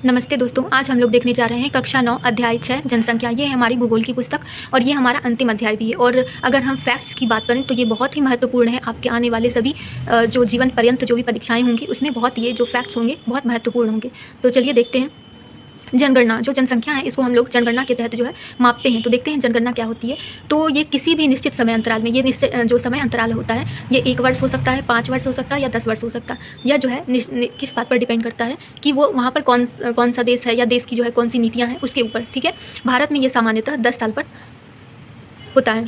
नमस्ते दोस्तों, आज हम लोग देखने जा रहे हैं कक्षा 9 अध्याय 6 जनसंख्या। ये है हमारी भूगोल की पुस्तक और ये हमारा अंतिम अध्याय भी है। और अगर हम फैक्ट्स की बात करें तो ये बहुत ही महत्वपूर्ण है। आपके आने वाले सभी जो जीवन पर्यंत जो भी परीक्षाएं होंगी उसमें बहुत ये जो फैक्ट्स होंगे बहुत महत्वपूर्ण होंगे। तो चलिए देखते हैं। जनगणना, जो जनसंख्या है इसको हम लोग जनगणना के तहत जो है मापते हैं। तो देखते हैं जनगणना क्या होती है। तो ये किसी भी निश्चित समय अंतराल में, ये निश्चित जो समय अंतराल होता है ये 1 वर्ष हो सकता है, 5 वर्ष हो सकता है या 10 वर्ष हो सकता है। यह जो है किस बात पर डिपेंड करता है कि वो वहाँ पर कौन सा देश है या देश की जो है कौन सी नीतियाँ हैं उसके ऊपर। ठीक है, भारत में ये सामान्यतः 10 साल पर होता है।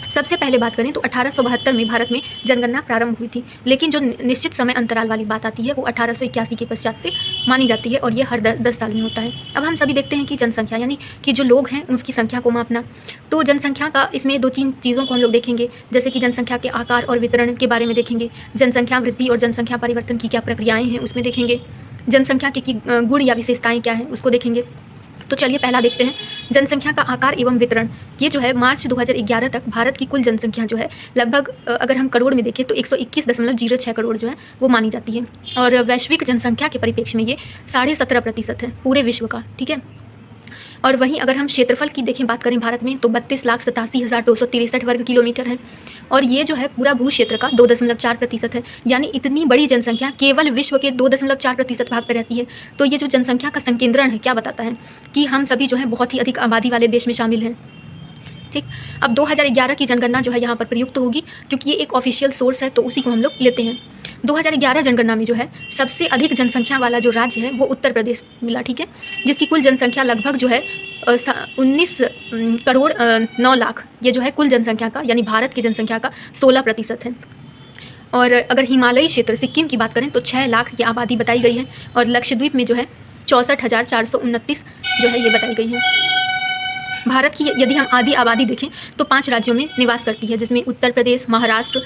सबसे पहले बात करें तो 1872 में भारत में जनगणना प्रारंभ हुई थी, लेकिन जो निश्चित समय अंतराल वाली बात आती है वो 1881 के पश्चात से मानी जाती है और ये हर 10 साल में होता है। अब हम सभी देखते हैं कि जनसंख्या यानी कि जो लोग हैं उसकी संख्या को मापना। तो जनसंख्या का इसमें 2-3 चीज़ों को हम लोग देखेंगे, जैसे कि जनसंख्या के आकार और वितरण के बारे में देखेंगे, जनसंख्या वृद्धि और जनसंख्या परिवर्तन की क्या प्रक्रियाएँ हैं उसमें देखेंगे, जनसंख्या के गुण या विशेषताएँ क्या हैं उसको देखेंगे। तो चलिए पहला देखते हैं, जनसंख्या का आकार एवं वितरण। ये जो है मार्च 2011 तक भारत की कुल जनसंख्या जो है लगभग अगर हम करोड़ में देखें तो 121.06 करोड़ जो है वो मानी जाती है। और वैश्विक जनसंख्या के परिप्रेक्ष्य में ये 17.5% है पूरे विश्व का। ठीक है, और वहीं अगर हम क्षेत्रफल की देखें बात करें भारत में तो 32,87,263 वर्ग किलोमीटर है और ये जो है पूरा भू क्षेत्र का 2.4% है। यानी इतनी बड़ी जनसंख्या केवल विश्व के 2.4% भाग पर रहती है। तो ये जो जनसंख्या का संकेंद्रण है क्या बताता है कि हम सभी जो है बहुत ही अधिक आबादी वाले देश में शामिल हैं। ठीक, अब 2011 की जनगणना जो है यहाँ पर प्रयुक्त होगी क्योंकि ये एक ऑफिशियल सोर्स है तो उसी को हम लोग लेते हैं। 2011 जनगणना में जो है सबसे अधिक जनसंख्या वाला जो राज्य है वो उत्तर प्रदेश मिला। ठीक है, जिसकी कुल जनसंख्या लगभग जो है 19 करोड़ 9 लाख, ये जो है कुल जनसंख्या का यानी भारत की जनसंख्या का 16% है। और अगर हिमालयी क्षेत्र सिक्किम की बात करें तो 6 लाख की आबादी बताई गई है और लक्षद्वीप में जो है 64,429 जो है ये बताई गई है। भारत की यदि हम आधी आबादी देखें तो 5 राज्यों में निवास करती है, जिसमें उत्तर प्रदेश, महाराष्ट्र,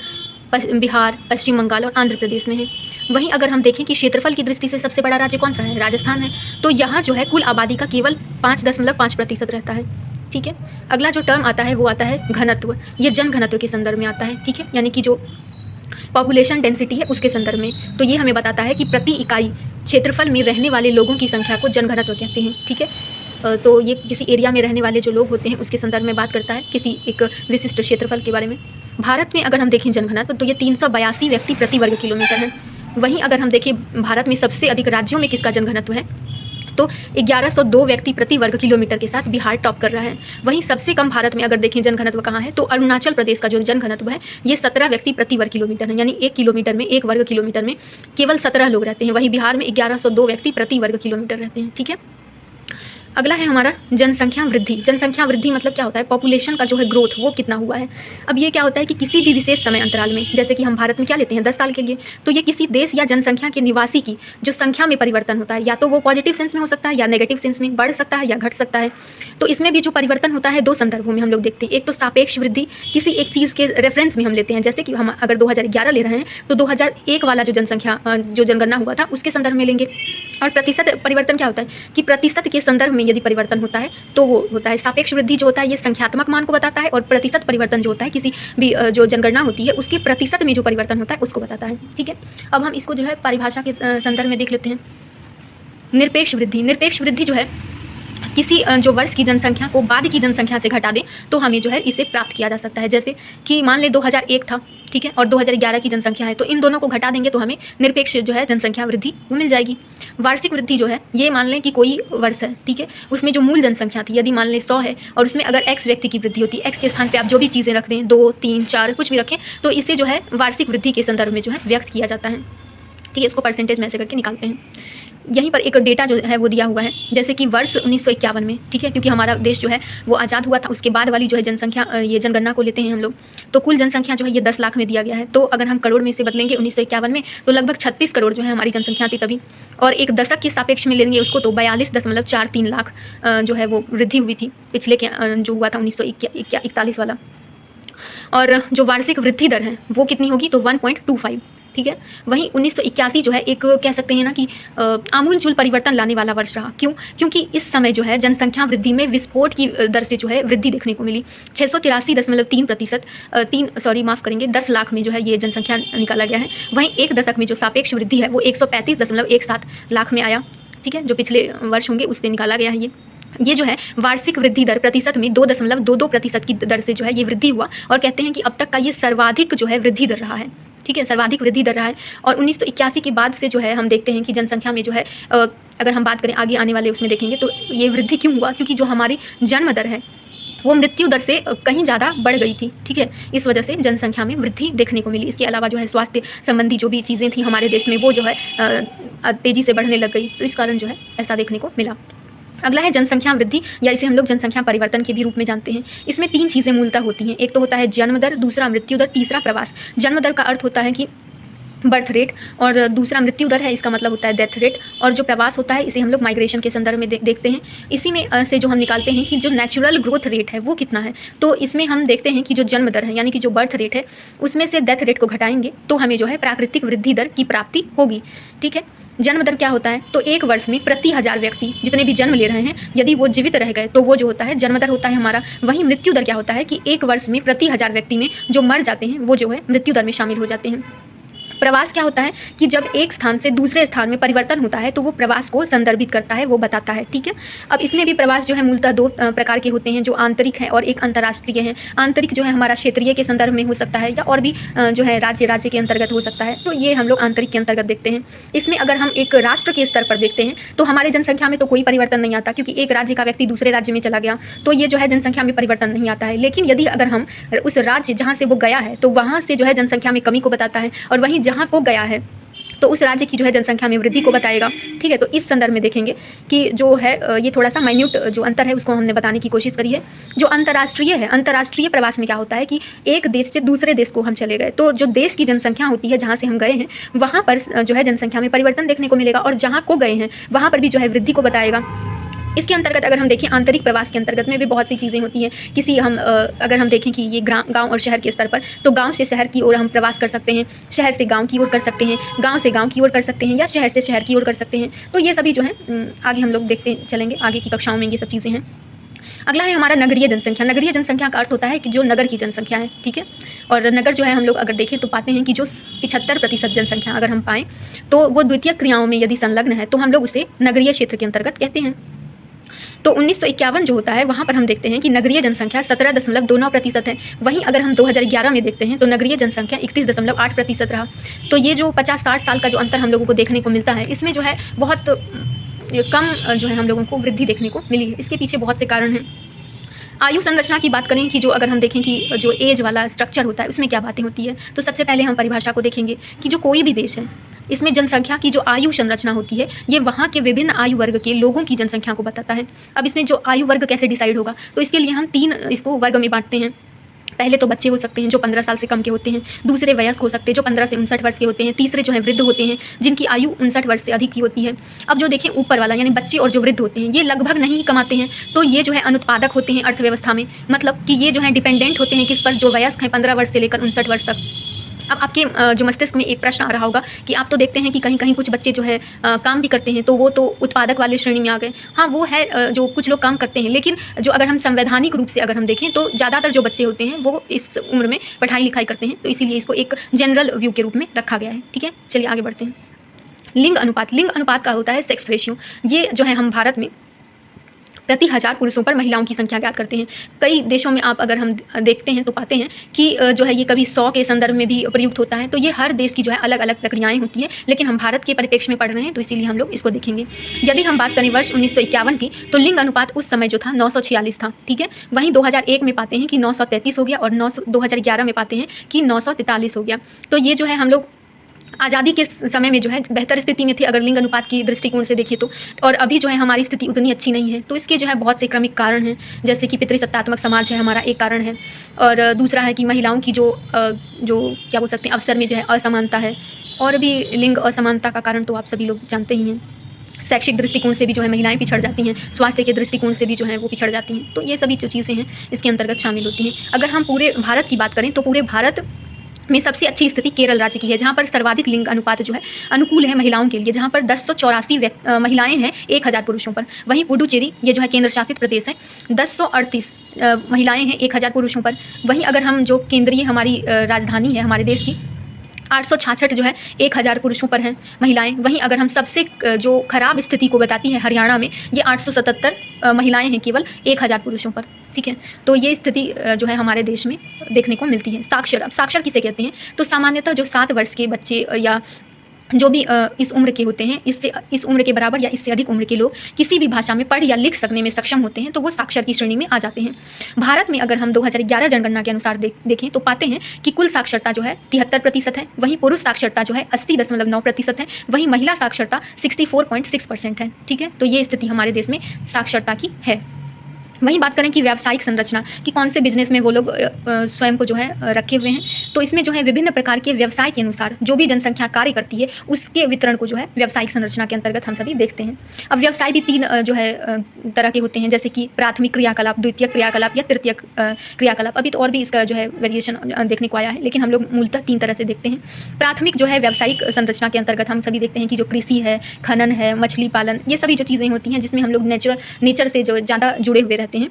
बिहार, पश्चिम बंगाल और आंध्र प्रदेश में है। वहीं अगर हम देखें कि क्षेत्रफल की दृष्टि से सबसे बड़ा राज्य कौन सा है, राजस्थान है। तो यहाँ जो है कुल आबादी का केवल 5.5% रहता है। ठीक है, अगला जो टर्म आता है वो आता है घनत्व। ये जन घनत्व के संदर्भ में आता है। ठीक है, यानी कि जो पॉपुलेशन डेंसिटी है उसके संदर्भ में। तो ये हमें बताता है कि प्रति इकाई क्षेत्रफल में रहने वाले लोगों की संख्या को जनघनत्व कहते हैं। ठीक है, तो ये किसी एरिया में रहने वाले जो लोग होते हैं उसके संदर्भ में बात करता है, किसी एक विशिष्ट क्षेत्रफल के बारे में। भारत में अगर हम देखें जनघनत्व तो ये 382 व्यक्ति प्रति वर्ग किलोमीटर है। वहीं अगर हम देखें भारत में सबसे अधिक राज्यों में किसका जनघनत्व है तो 1102 व्यक्ति प्रति वर्ग किलोमीटर के साथ बिहार टॉप कर रहा है। वहीं सबसे कम भारत में अगर देखें जनघनत्व कहाँ है तो अरुणाचल प्रदेश का जो जनघनत्व है ये 17 व्यक्ति प्रति वर्ग किलोमीटर है। यानी 1 किलोमीटर में, 1 वर्ग किलोमीटर में केवल 17 लोग रहते हैं। वहीं बिहार में 1102 व्यक्ति प्रति वर्ग किलोमीटर रहते हैं। ठीक है, अगला है हमारा जनसंख्या वृद्धि। जनसंख्या वृद्धि मतलब क्या होता है, पॉपुलेशन का जो है ग्रोथ वो कितना हुआ है। अब ये क्या होता है कि किसी भी विशेष समय अंतराल में, जैसे कि हम भारत में क्या लेते हैं 10 साल के लिए, तो ये किसी देश या जनसंख्या के निवासी की जो संख्या में परिवर्तन होता है या तो वो पॉजिटिव सेंस में हो सकता है या नेगेटिव सेंस में, बढ़ सकता है या घट सकता है। तो इसमें भी जो परिवर्तन होता है 2 संदर्भों में हम लोग देखते हैं। एक तो सापेक्ष वृद्धि, किसी एक चीज़ के रेफरेंस में हम लेते हैं, जैसे कि हम अगर 2011 ले रहे हैं तो 2001 वाला जो जनसंख्या जो जनगणना हुआ था उसके संदर्भ में लेंगे। और प्रतिशत परिवर्तन क्या होता है कि प्रतिशत के संदर्भ में यदि परिवर्तन होता है तो वो होता है सापेक्ष वृद्धि। जो होता है ये संख्यात्मक मान को बताता है और प्रतिशत परिवर्तन जो होता है किसी भी जो जनगणना होती है उसके प्रतिशत में जो परिवर्तन होता है उसको बताता है। ठीक है, अब हम इसको जो है परिभाषा के संदर्भ में देख लेते हैं। निरपेक्ष वृद्धि, निरपेक्ष वृद्धि जो है किसी जो वर्ष की जनसंख्या को बाद की जनसंख्या से घटा दें तो हमें जो है इसे प्राप्त किया जा सकता है। जैसे कि मान लें 2001 था, ठीक है, और 2011 की जनसंख्या है, तो इन दोनों को घटा देंगे तो हमें निरपेक्ष जो है जनसंख्या वृद्धि वो मिल जाएगी। वार्षिक वृद्धि जो है ये मान लें कि कोई वर्ष है, ठीक है, उसमें जो मूल जनसंख्या थी यदि मान लें 100 है और उसमें अगर x व्यक्ति की वृद्धि होती है, x के स्थान पर आप जो भी चीज़ें रख दें, 2, 3, 4 कुछ भी रखें, तो इसे जो है वार्षिक वृद्धि के संदर्भ में जो है व्यक्त किया जाता है। ठीक है, इसको परसेंटेज में ऐसे करके निकालते हैं। यहीं पर एक डेटा जो है वो दिया हुआ है, जैसे कि वर्ष 1951 में, ठीक है, क्योंकि हमारा देश जो है वो आज़ाद हुआ था उसके बाद वाली जो है जनसंख्या, ये जनगणना को लेते हैं हम लोग। तो कुल जनसंख्या जो है ये 10 लाख में दिया गया है। तो अगर हम करोड़ में से बदलेंगे 1951 में तो लगभग 36 करोड़ जो है हमारी जनसंख्या थी तभी। और एक दशक के सापेक्ष में लेंगे उसको तो 42.43 लाख जो है वो वृद्धि हुई थी पिछले के जो हुआ था 1941 वाला। और जो वार्षिक वृद्धि दर है वो कितनी होगी तो 1.25। ठीक है, वहीं 1981 जो है एक कह सकते हैं ना कि आमूलचूल परिवर्तन लाने वाला वर्ष रहा। क्यों? क्योंकि इस समय जो है जनसंख्या वृद्धि में विस्फोट की दर से जो है वृद्धि देखने को मिली। 683.3% माफ़ करेंगे 10 लाख में जो है ये जनसंख्या निकाला गया है। वहीं एक दशक में जो सापेक्ष वृद्धि है वो 135.17 लाख में आया। ठीक है, जो पिछले वर्ष होंगे उससे निकाला गया है ये जो है वार्षिक वृद्धि दर प्रतिशत में 2.22% की दर से जो है ये वृद्धि हुआ, और कहते हैं कि अब तक का ये सर्वाधिक जो है वृद्धि दर रहा है। ठीक है, सर्वाधिक वृद्धि दर रहा है। और 1981 के बाद से जो है हम देखते हैं कि जनसंख्या में जो है अगर हम बात करें आगे आने वाले उसमें देखेंगे तो ये वृद्धि क्यों हुआ, क्योंकि जो हमारी जन्म दर है वो मृत्यु दर से कहीं ज़्यादा बढ़ गई थी। ठीक है, इस वजह से जनसंख्या में वृद्धि देखने को मिली। इसके अलावा जो है स्वास्थ्य संबंधी जो भी चीज़ें थी हमारे देश में वो जो है तेज़ी से बढ़ने लग गई, तो इस कारण जो है ऐसा देखने को मिला। अगला है जनसंख्या वृद्धि, या इसे हम लोग जनसंख्या परिवर्तन के भी रूप में जानते हैं। इसमें 3 चीज़ें मूलतः होती हैं। एक तो होता है जन्म दर, दूसरा मृत्यु दर, तीसरा प्रवास। जन्म दर का अर्थ होता है कि बर्थ रेट, और दूसरा मृत्यु दर है, इसका मतलब होता है डेथ रेट, और जो प्रवास होता है इसे हम लोग माइग्रेशन के संदर्भ में देखते हैं। इसी में से जो हम निकालते हैं कि जो नेचुरल ग्रोथ रेट है वो कितना है, तो इसमें हम देखते हैं कि जो जन्म दर है यानी कि जो बर्थ रेट है उसमें से डेथ रेट को घटाएंगे तो हमें जो है प्राकृतिक वृद्धि दर की प्राप्ति होगी। ठीक है, जन्म दर क्या होता है, तो एक वर्ष में प्रति 1000 व्यक्ति जितने भी जन्म ले रहे हैं यदि वो जीवित रह गए तो वो जो होता है जन्म दर होता है हमारा। वहीं मृत्यु दर क्या होता है कि एक वर्ष में प्रति 1000 व्यक्ति में जो मर जाते हैं वो जो है मृत्यु दर में शामिल हो जाते हैं। प्रवास क्या होता है कि जब एक स्थान से दूसरे स्थान में परिवर्तन होता है तो वो प्रवास को संदर्भित करता है, वो बताता है। ठीक है, अब इसमें भी प्रवास जो है मूलतः 2 प्रकार के होते हैं, जो आंतरिक है और एक अंतर्राष्ट्रीय है। आंतरिक जो है हमारा क्षेत्रीय के संदर्भ में हो सकता है या और भी जो है राज्य के अंतर्गत हो सकता है, तो ये हम लोग आंतरिक के अंतर्गत देखते हैं। इसमें अगर हम एक राष्ट्र के स्तर पर देखते हैं तो हमारे जनसंख्या में तो कोई परिवर्तन नहीं आता, क्योंकि एक राज्य का व्यक्ति दूसरे राज्य में चला गया तो ये जो है जनसंख्या में परिवर्तन नहीं आता है। लेकिन यदि अगर हम उस राज्य जहाँ से वो गया है तो वहाँ से जो है जनसंख्या में कमी को बताता है, और वहीं जहाँ को गया है तो उस राज्य की जो है जनसंख्या में वृद्धि को बताएगा। ठीक है, तो इस संदर्भ में देखेंगे कि जो है ये थोड़ा सा माइन्यूट जो अंतर है उसको हमने बताने की कोशिश करी है। जो अंतर्राष्ट्रीय है, अंतर्राष्ट्रीय प्रवास में क्या होता है कि एक देश से दूसरे देश को हम चले गए तो जो देश की जनसंख्या होती है जहाँ से हम गए हैं वहाँ पर जो है जनसंख्या में परिवर्तन देखने को मिलेगा, और जहाँ को गए हैं वहाँ पर भी जो है वृद्धि को बताएगा। इसके अंतर्गत अगर हम देखें आंतरिक प्रवास के अंतर्गत में भी बहुत सी चीज़ें होती हैं। अगर हम देखें कि ये गांव और शहर के स्तर पर, तो गांव से शहर की ओर हम प्रवास कर सकते हैं, शहर से गांव की ओर कर सकते हैं, गांव से गांव की ओर कर सकते हैं, या शहर से शहर की ओर कर सकते हैं। तो ये सभी जो है आगे हम लोग देखते चलेंगे, आगे की कक्षाओं में ये सब चीज़ें हैं। अगला है हमारा नगरीय जनसंख्या। नगरीय जनसंख्या का अर्थ होता है कि जो नगर की जनसंख्या है। ठीक है, और नगर जो है हम लोग अगर देखें तो पाते हैं कि जो 75% जनसंख्या अगर हम पाएँ तो वो द्वितीयक क्रियाओं में यदि संलग्न है तो हम लोग उसे नगरीय क्षेत्र के अंतर्गत कहते हैं। तो 1951 जो होता है वहाँ पर हम देखते हैं कि नगरीय जनसंख्या 17.29% है। वहीं अगर हम 2011 में देखते हैं तो नगरीय जनसंख्या 31.8% रहा। तो ये जो 50-60 साल का जो अंतर हम लोगों को देखने को मिलता है, इसमें जो है बहुत कम जो है हम लोगों को वृद्धि देखने को मिली है। इसके पीछे बहुत से कारण हैं। आयु संरचना की बात करें कि जो अगर हम देखें कि जो एज वाला स्ट्रक्चर होता है उसमें क्या बातें होती है, तो सबसे पहले हम परिभाषा को देखेंगे कि जो कोई भी देश है इसमें जनसंख्या की जो आयु संरचना होती है ये वहाँ के विभिन्न आयु वर्ग के लोगों की जनसंख्या को बताता है। अब इसमें जो आयु वर्ग कैसे डिसाइड होगा, तो इसके लिए हम 3 इसको वर्ग में बांटते हैं। पहले तो बच्चे हो सकते हैं जो 15 साल से कम के होते हैं, दूसरे वयस्क हो सकते हैं जो 15 से 59 वर्ष के होते हैं, तीसरे जो है वृद्ध होते हैं जिनकी आयु 59 वर्ष से अधिक की होती है। अब जो देखें ऊपर वाला यानी बच्चे और जो वृद्ध होते हैं ये लगभग नहीं कमाते हैं, तो ये जो है अनुत्पादक होते हैं अर्थव्यवस्था में, मतलब कि ये जो है डिपेंडेंट होते हैं किस पर, जो वयस्क हैं 15 वर्ष से लेकर 59 वर्ष तक। अब आपके जो मस्तिष्क में एक प्रश्न आ रहा होगा कि आप तो देखते हैं कि कहीं कहीं कुछ बच्चे जो है काम भी करते हैं, तो वो तो उत्पादक वाले श्रेणी में आ गए। हाँ वो है जो कुछ लोग काम करते हैं, लेकिन जो अगर हम संवैधानिक रूप से अगर हम देखें तो ज़्यादातर जो बच्चे होते हैं वो इस उम्र में पढ़ाई लिखाई करते हैं, तो इसीलिए इसको एक जनरल व्यू के रूप में रखा गया है। ठीक है, चलिए आगे बढ़ते हैं। लिंग अनुपात। लिंग अनुपात का होता है सेक्स रेशियो। ये जो है हम भारत में प्रति 1000 पुरुषों पर महिलाओं की संख्या ज्ञात करते हैं। कई देशों में आप अगर हम देखते हैं तो पाते हैं कि जो है ये कभी 100 के संदर्भ में भी प्रयुक्त होता है। तो ये हर देश की जो है अलग अलग प्रक्रियाएं होती हैं, लेकिन हम भारत के परिप्रेक्ष्य में पढ़ रहे हैं तो इसीलिए हम लोग इसको देखेंगे। यदि हम बात करें वर्ष 1951 की, तो लिंग अनुपात उस समय जो था 946 था। ठीक है, वहीं 2001 में पाते हैं कि 933 हो गया, और 2011 में पाते हैं कि 943 हो गया। तो ये जो है हम लोग आज़ादी के समय में जो है बेहतर स्थिति में थे अगर लिंग अनुपात की दृष्टिकोण से देखिए तो, और अभी जो है हमारी स्थिति उतनी अच्छी नहीं है। तो इसके जो है बहुत से क्रमिक कारण हैं, जैसे कि पितृसत्तात्मक समाज है हमारा एक कारण है, और दूसरा है कि महिलाओं की जो क्या बोल सकते हैं अवसर में जो है असमानता है, और भी लिंग असमानता का कारण तो आप सभी लोग जानते ही हैं। शैक्षिक दृष्टिकोण से भी जो है महिलाएं पिछड़ जाती हैं, स्वास्थ्य के दृष्टिकोण से भी जो है वो पिछड़ जाती हैं। तो ये सभी जो चीज़ें हैं इसके अंतर्गत शामिल होती हैं। अगर हम पूरे भारत की बात करें तो पूरे भारत में सबसे अच्छी स्थिति केरल राज्य की है, जहाँ पर सर्वाधिक लिंग अनुपात जो है अनुकूल है महिलाओं के लिए, जहाँ पर 1084 महिलाएं हैं 1000 पुरुषों पर। वहीं पुडुचेरी ये जो है केंद्र शासित प्रदेश है 1038 महिलाएं हैं 1000 पुरुषों पर। वहीं अगर हम जो केंद्रीय हमारी राजधानी है हमारे देश की 866 जो है 1000 पुरुषों पर हैं महिलाएं। वहीं अगर हम सबसे जो खराब स्थिति को बताती है हरियाणा में, ये 877 महिलाएं हैं केवल 1000 पुरुषों पर। ठीक है, तो ये स्थिति जो है हमारे देश में देखने को मिलती है। साक्षर, अब साक्षर किसे कहते हैं? तो सामान्यतः जो 7 वर्ष के बच्चे या जो भी इस उम्र के होते हैं, इस उम्र के बराबर या इससे अधिक उम्र के लोग किसी भी भाषा में पढ़ या लिख सकने में सक्षम होते हैं, तो वो साक्षर की श्रेणी में आ जाते हैं। भारत में अगर हम 2011 जनगणना के अनुसार देखें तो पाते हैं कि कुल साक्षरता जो है 73% है। वहीं पुरुष साक्षरता जो है 80.9% है। वहीं महिला साक्षरता 64.6% है। ठीक है, तो ये स्थिति हमारे देश में साक्षरता की है। वहीं बात करें कि व्यावसायिक संरचना कि कौन से बिजनेस में वो लोग स्वयं को जो है रखे हुए हैं, तो इसमें जो है विभिन्न प्रकार के व्यवसाय के अनुसार जो भी जनसंख्या कार्य करती है उसके वितरण को जो है व्यावसायिक संरचना के अंतर्गत हम सभी देखते हैं। अब व्यवसाय भी 3 जो है तरह के होते हैं, जैसे कि प्राथमिक क्रियाकलाप, द्वितीयक क्रियाकलाप या तृतीयक क्रियाकलाप। अभी तो और भी इसका जो है वेरिएशन देखने को आया है, लेकिन हम लोग मूलतः 3 तरह से देखते हैं। प्राथमिक जो है व्यावसायिक संरचना के अंतर्गत हम सभी देखते हैं कि जो कृषि है, खनन है, मछली पालन, ये सभी जो चीज़ें होती हैं जिसमें हम लोग नेचर से जो ज़्यादा जुड़े हुए रहते हैं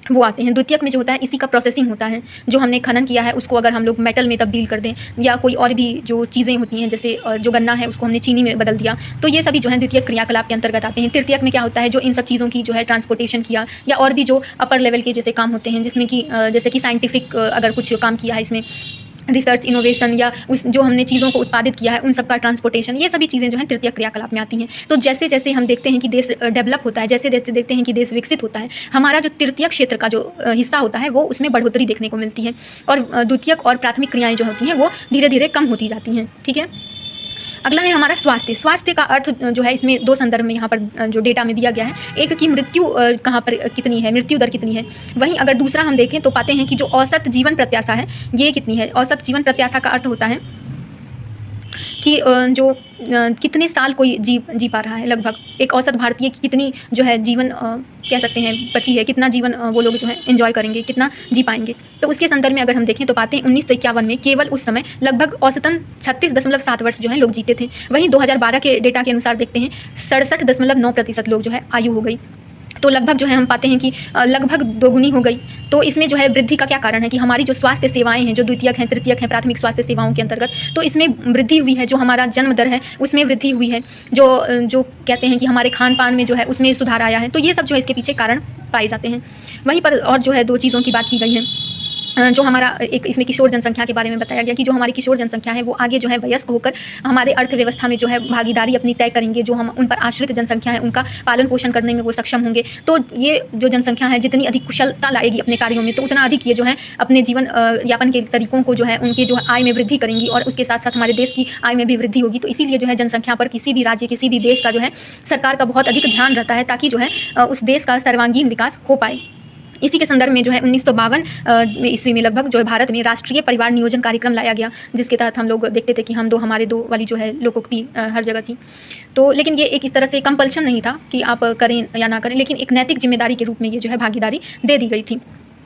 वो आते हैं। द्वितीयक में जो होता है इसी का प्रोसेसिंग होता है, जो हमने खनन किया है उसको अगर हम लोग मेटल में तब्दील कर दें या कोई और भी जो चीज़ें होती हैं, जैसे जो गन्ना है उसको हमने चीनी में बदल दिया, तो ये सभी जो है द्वितीयक क्रियाकलाप के अंतर्गत आते हैं। तृतीयक में क्या होता है, जो इन सब चीज़ों की जो है ट्रांसपोर्टेशन किया या और भी जो अपर लेवल के जैसे काम होते हैं, जिसमें कि जैसे कि साइंटिफिक अगर कुछ काम किया है, इसमें रिसर्च, इनोवेशन या उस जो हमने चीज़ों को उत्पादित किया है उन सब का ट्रांसपोर्टेशन, ये सभी चीज़ें जो हैं तृतीय क्रियाकलाप में आती हैं। तो जैसे जैसे हम देखते हैं कि देश डेवलप होता है, जैसे जैसे देखते हैं कि देश विकसित होता है, हमारा जो तृतीय क्षेत्र का जो हिस्सा होता है वो उसमें बढ़ोतरी देखने को मिलती है और द्वितीयक और प्राथमिक क्रियाएँ जो होती हैं वो धीरे धीरे कम होती जाती हैं। ठीक है, अगला है हमारा स्वास्थ्य। स्वास्थ्य का अर्थ जो है इसमें 2 संदर्भ में यहाँ पर जो डेटा में दिया गया है, एक कि मृत्यु कहाँ पर कितनी है, मृत्यु दर कितनी है। वहीं अगर दूसरा हम देखें तो पाते हैं कि जो औसत जीवन प्रत्याशा है ये कितनी है। औसत जीवन प्रत्याशा का अर्थ होता है कि जो कितने साल कोई जी पा रहा है, लगभग एक औसत भारतीय की कितनी जो है जीवन कह सकते हैं बची है, कितना जीवन वो लोग जो है एंजॉय करेंगे, कितना जी पाएंगे। तो उसके संदर्भ में अगर हम देखें तो पाते हैं 1951 में केवल उस समय लगभग औसतन 36.7 वर्ष जो है लोग जीते थे। वहीं 2012 के डेटा के अनुसार देखते हैं 67.9% लोग जो है आयु हो गई। तो लगभग जो है हम पाते हैं कि लगभग दोगुनी हो गई। तो इसमें जो है वृद्धि का क्या कारण है कि हमारी जो स्वास्थ्य सेवाएं हैं, जो द्वितीयक हैं, तृतीयक हैं, प्राथमिक स्वास्थ्य सेवाओं के अंतर्गत, तो इसमें वृद्धि हुई है। जो हमारा जन्म दर है उसमें वृद्धि हुई है। जो कहते हैं कि हमारे खान पान में जो है उसमें सुधार आया है। तो ये सब जो है इसके पीछे कारण पाए जाते हैं। वहीं पर और जो है 2 चीज़ों की बात की गई है। जो हमारा एक इसमें किशोर जनसंख्या के बारे में बताया गया कि जो हमारी किशोर जनसंख्या है वो आगे जो है वयस्क होकर हमारे अर्थव्यवस्था में जो है भागीदारी अपनी तय करेंगे। जो हम उन पर आश्रित जनसंख्या है उनका पालन पोषण करने में वो सक्षम होंगे। तो ये जो जनसंख्या है जितनी अधिक कुशलता लाएगी अपने कार्यों में, तो उतना अधिक ये जो है अपने जीवन यापन के तरीकों को जो है उनके जो आय में वृद्धि करेंगी और उसके साथ साथ हमारे देश की आय में भी वृद्धि होगी। तो इसीलिए जो है जनसंख्या पर किसी भी राज्य, किसी भी देश का जो है सरकार का बहुत अधिक ध्यान रहता है, ताकि जो है उस देश का सर्वांगीण विकास हो पाए। इसी के संदर्भ में जो है 1952 ईस्वी में लगभग जो है भारत में राष्ट्रीय परिवार नियोजन कार्यक्रम लाया गया, जिसके तहत हम लोग देखते थे कि हम 2 हमारे 2 वाली जो है लोकोक्ति हर जगह थी। तो लेकिन ये एक इस तरह से कंपल्शन नहीं था कि आप करें या ना करें, लेकिन एक नैतिक जिम्मेदारी के रूप में ये जो है भागीदारी दे दी गई थी।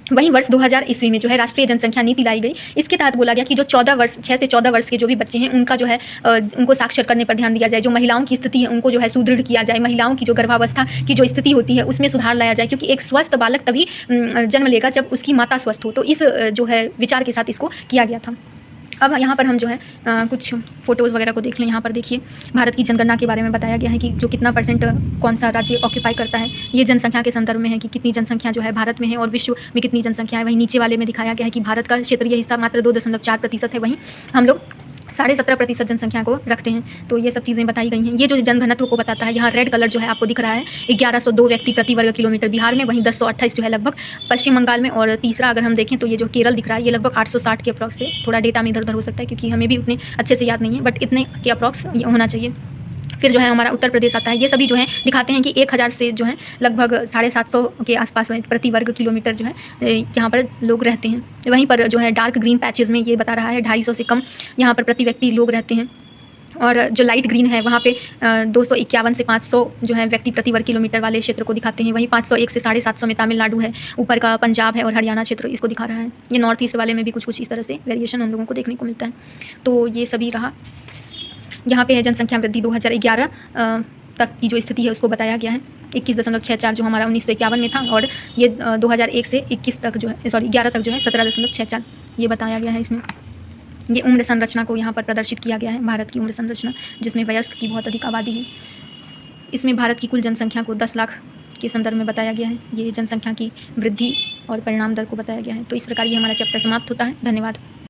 वहीं वर्ष 2000 ईस्वी में जो है राष्ट्रीय जनसंख्या नीति लाई गई। इसके तहत बोला गया कि जो 6 से 14 वर्ष के जो भी बच्चे हैं उनका जो है उनको साक्षर करने पर ध्यान दिया जाए। जो महिलाओं की स्थिति है उनको जो है सुदृढ़ किया जाए। महिलाओं की जो गर्भावस्था की जो स्थिति होती है उसमें सुधार लाया जाए, क्योंकि एक स्वस्थ बालक तभी जन्म लेगा जब उसकी माता स्वस्थ हो। तो इस जो है विचार के साथ इसको किया गया था। अब यहाँ पर हम जो है कुछ फ़ोटोज़ वगैरह को देख लें। यहाँ पर देखिए भारत की जनगणना के बारे में बताया गया है कि जो कितना % कौन सा राज्य ऑक्यूपाई करता है। ये जनसंख्या के संदर्भ में है कि कितनी जनसंख्या जो है भारत में है और विश्व में कितनी जनसंख्या है। वहीं नीचे वाले में दिखाया गया है कि भारत का क्षेत्रीय हिस्सा मात्र 2.4% है। वहीं हम लोग 17.5% जनसंख्या को रखते हैं। तो ये सब चीज़ें बताई गई हैं। ये जो जनघनत्व को बताता है, यहाँ रेड कलर जो है आपको दिख रहा है 1102 व्यक्ति प्रति वर्ग किलोमीटर बिहार में, वहीं 1028 जो है लगभग पश्चिम बंगाल में। और तीसरा अगर हम देखें तो ये जो केरल दिख रहा है ये लगभग 860 के अप्रॉक्स से, थोड़ा डेटा में इधर उधर हो सकता है क्योंकि हमें भी उतने अच्छे से याद नहीं है, बट इतने के अप्रॉक्स होना चाहिए। फिर जो है हमारा उत्तर प्रदेश आता है। ये सभी जो है दिखाते हैं कि 1000 से जो है लगभग 750 के आसपास प्रति वर्ग किलोमीटर जो है यहाँ पर लोग रहते हैं। वहीं पर जो है डार्क ग्रीन पैचेस में ये बता रहा है 250 से कम यहाँ पर प्रति व्यक्ति लोग रहते हैं। और जो लाइट ग्रीन है वहाँ पे 251 से 500 जो है व्यक्ति प्रति वर्ग किलोमीटर वाले क्षेत्र को दिखाते हैं। वहीं 501 से 750 में तमिलनाडु है, ऊपर का पंजाब है और हरियाणा क्षेत्र इसको दिखा रहा है। ये नॉर्थ ईस्ट वाले में भी कुछ इस तरह से वेरिएशन हम लोगों को देखने को मिलता है। तो ये सभी रहा। यहाँ पे है जनसंख्या वृद्धि 2011 तक की जो स्थिति है उसको बताया गया है 21.64 जो हमारा 1951 में था, और ये 2001 से 21 तक जो है 11 तक जो है 17.64 ये बताया गया है इसमें। ये उम्र संरचना को यहाँ पर प्रदर्शित किया गया है, भारत की उम्र संरचना, जिसमें वयस्क की बहुत अधिक आबादी है। इसमें भारत की कुल जनसंख्या को 10 लाख के संदर्भ में बताया गया है। ये जनसंख्या की वृद्धि और परिणाम दर को बताया गया है। तो इस प्रकार ये हमारा चैप्टर समाप्त होता है। धन्यवाद।